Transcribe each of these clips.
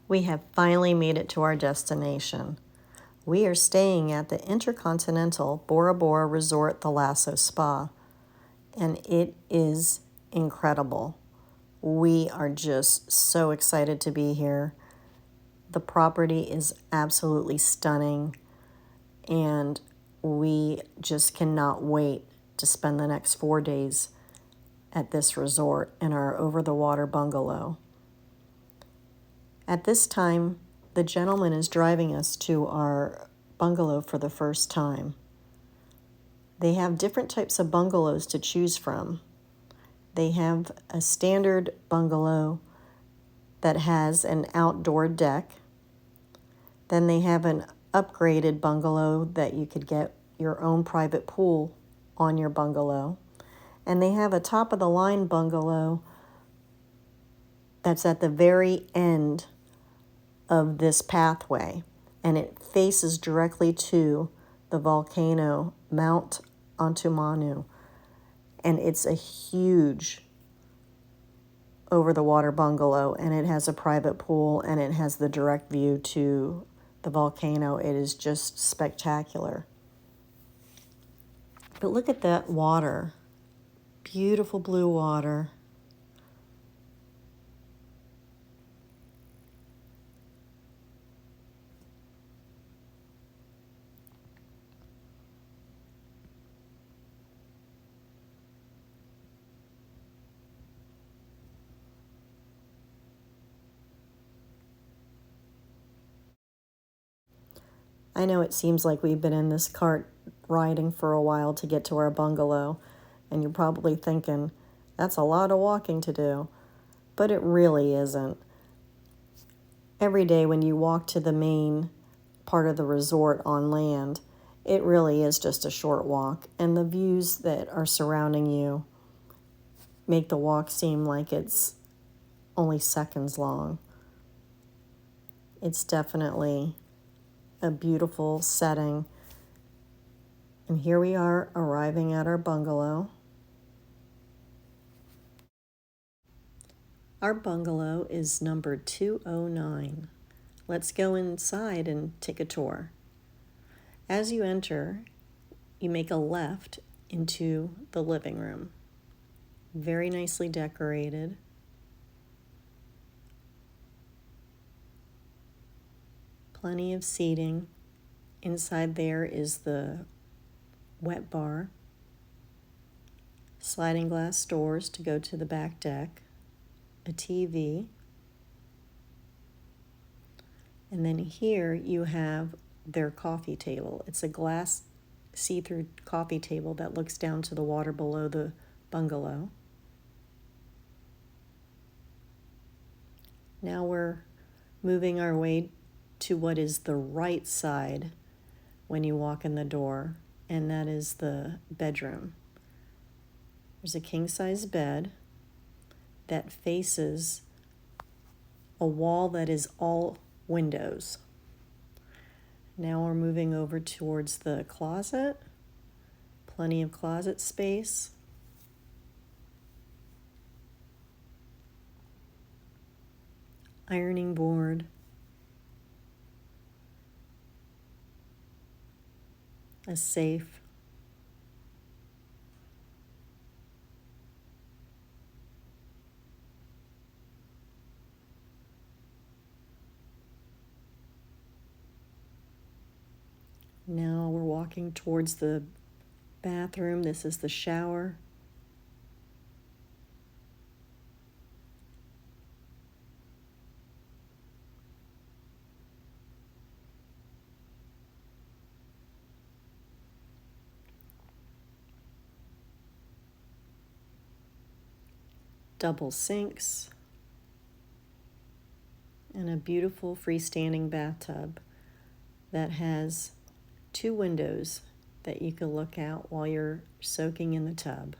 We have finally made it to our destination. We are staying at the Intercontinental Bora Resort Thalasso Spa, and it is incredible. We are just so excited to be here. The property is absolutely stunning, and we just cannot wait to spend the next 4 days at this resort in our over-the-water bungalow. At this time, the gentleman is driving us to our bungalow for the first time. They have different types of bungalows to choose from. They have a standard bungalow that has an outdoor deck. Then they have an upgraded bungalow that you could get your own private pool on your bungalow. And they have a top-of-the-line bungalow that's at the very end of this pathway, and it faces directly to the volcano Mount Antumanu, and it's a huge over-the-water bungalow, and it has a private pool, and it has the direct view to the volcano. It is just spectacular. But look at that water. Beautiful blue water. I know it seems like we've been in this cart riding for a while to get to our bungalow, and you're probably thinking, that's a lot of walking to do. But it really isn't. Every day when you walk to the main part of the resort on land, it really is just a short walk, and the views that are surrounding you make the walk seem like it's only seconds long. It's definitely a beautiful setting. And here we are arriving at our bungalow. Our bungalow is number 209. Let's go inside and take a tour. As you enter, you make a left into the living room. Very nicely decorated. Plenty of seating. Inside there is the wet bar. Sliding glass doors to go to the back deck. A TV. And then here you have their coffee table. It's a glass see-through coffee table that looks down to the water below the bungalow. Now we're moving our way to what is the right side when you walk in the door, and that is the bedroom. There's a king-size bed that faces a wall that is all windows. Now we're moving over towards the closet. Plenty of closet space. Ironing board. A safe. Now we're walking towards the bathroom. This is the shower. Double sinks. And a beautiful freestanding bathtub that has 2 windows that you can look out while you're soaking in the tub.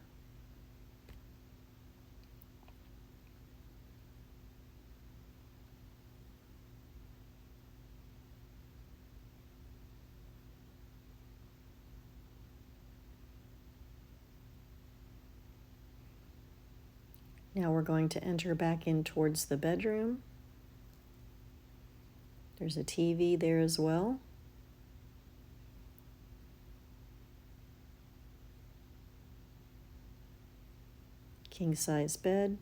Now we're going to enter back in towards the bedroom. There's a TV there as well. King size bed.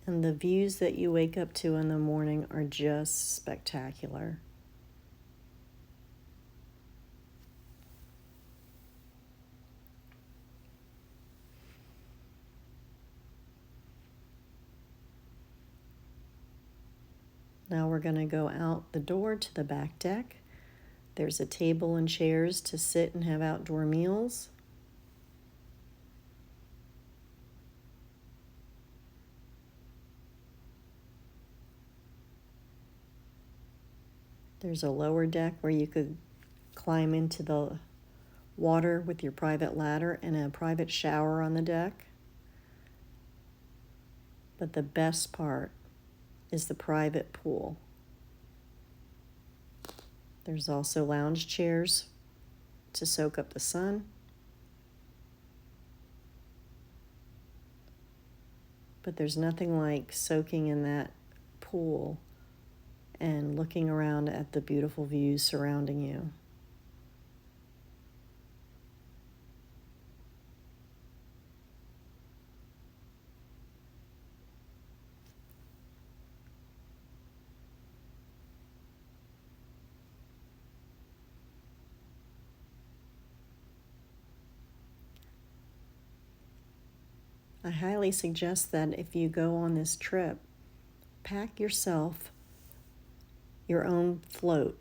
And the views that you wake up to in the morning are just spectacular. Now we're going to go out the door to the back deck. There's a table and chairs to sit and have outdoor meals. There's a lower deck where you could climb into the water with your private ladder and a private shower on the deck. But the best part is the private pool. There's also lounge chairs to soak up the sun. But there's nothing like soaking in that pool and looking around at the beautiful views surrounding you. I highly suggest that if you go on this trip, pack yourself your own float,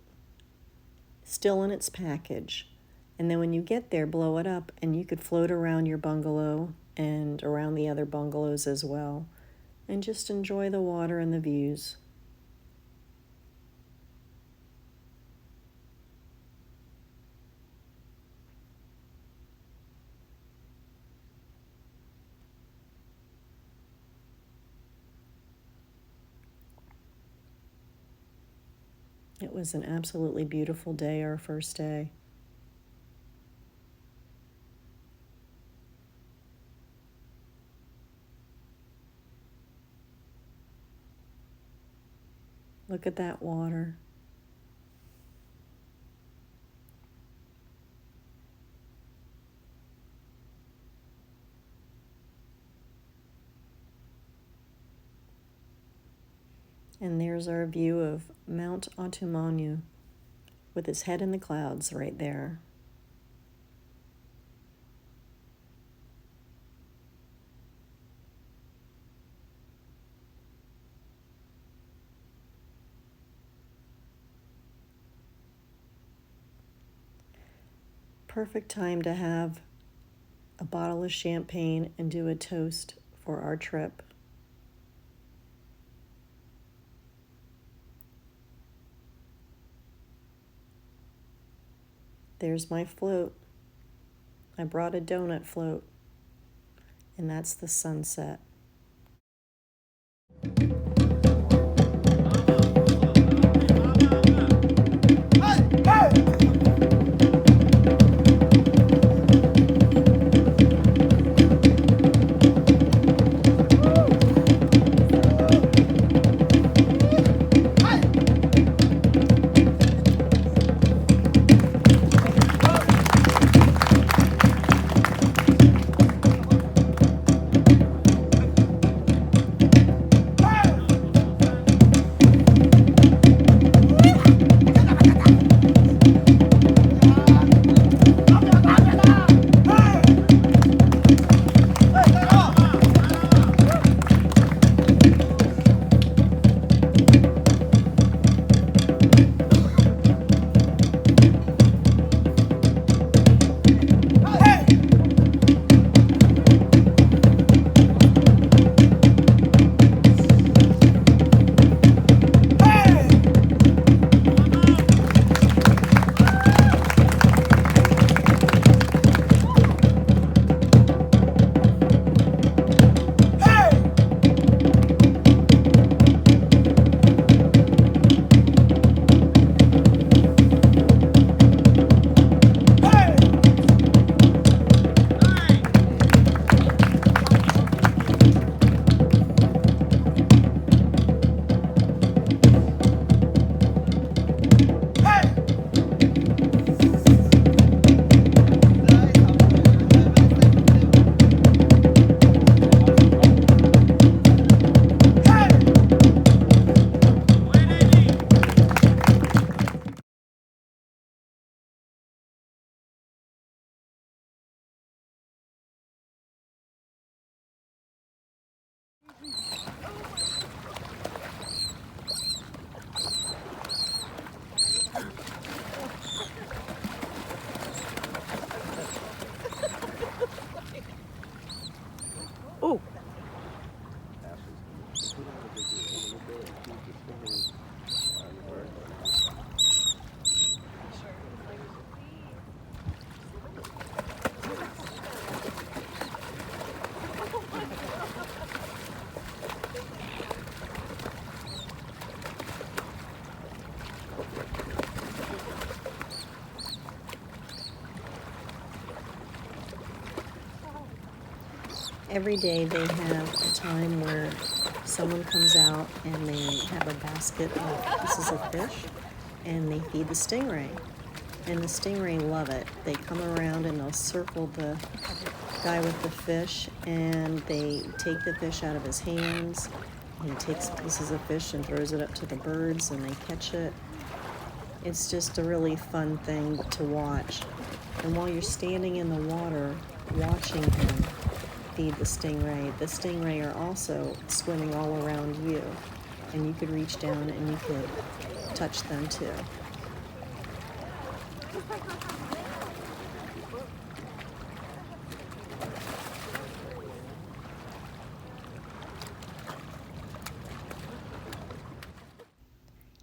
still in its package. And then when you get there, blow it up and you could float around your bungalow and around the other bungalows as well. And just enjoy the water and the views. It was an absolutely beautiful day, our first day. Look at that water. And there's our view of Mount Otumanu with his head in the clouds right there. Perfect time to have a bottle of champagne and do a toast for our trip. There's my float. I brought a donut float, and that's the sunset. Every day they have a time where someone comes out and they have a basket of pieces of fish and they feed the stingray. And the stingray love it. They come around and they'll circle the guy with the fish and they take the fish out of his hands. And he takes pieces of fish and throws it up to the birds and they catch it. It's just a really fun thing to watch. And while you're standing in the water watching him feed the stingray are also swimming all around you. And you could reach down and you could touch them too.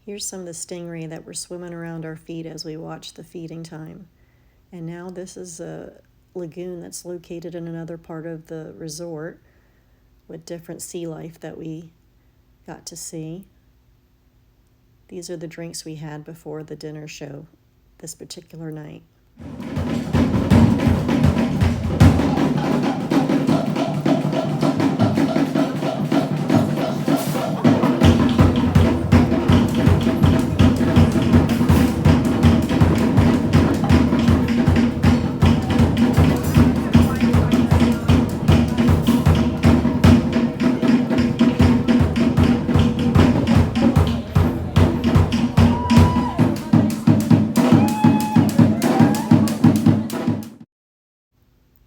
Here's some of the stingray that were swimming around our feet as we watched the feeding time. And now this is a lagoon that's located in another part of the resort with different sea life that we got to see. These are the drinks we had before the dinner show this particular night.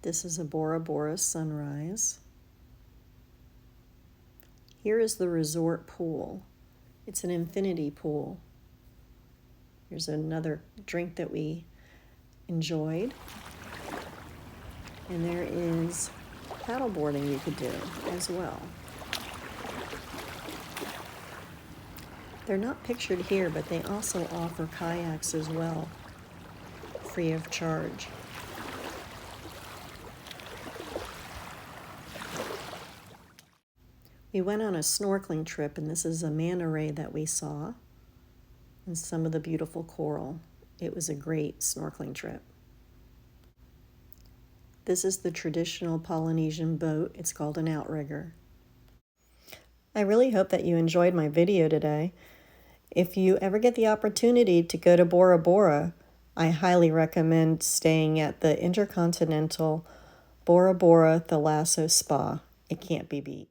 This is a Bora sunrise. Here is the resort pool. It's an infinity pool. Here's another drink that we enjoyed. And there is paddleboarding you could do as well. They're not pictured here, but they also offer kayaks as well, free of charge. We went on a snorkeling trip, and this is a manta ray that we saw and some of the beautiful coral. It was a great snorkeling trip. This is the traditional Polynesian boat. It's called an outrigger. I really hope that you enjoyed my video today. If you ever get the opportunity to go to Bora, I highly recommend staying at the Intercontinental Bora Thalasso Spa. It can't be beat.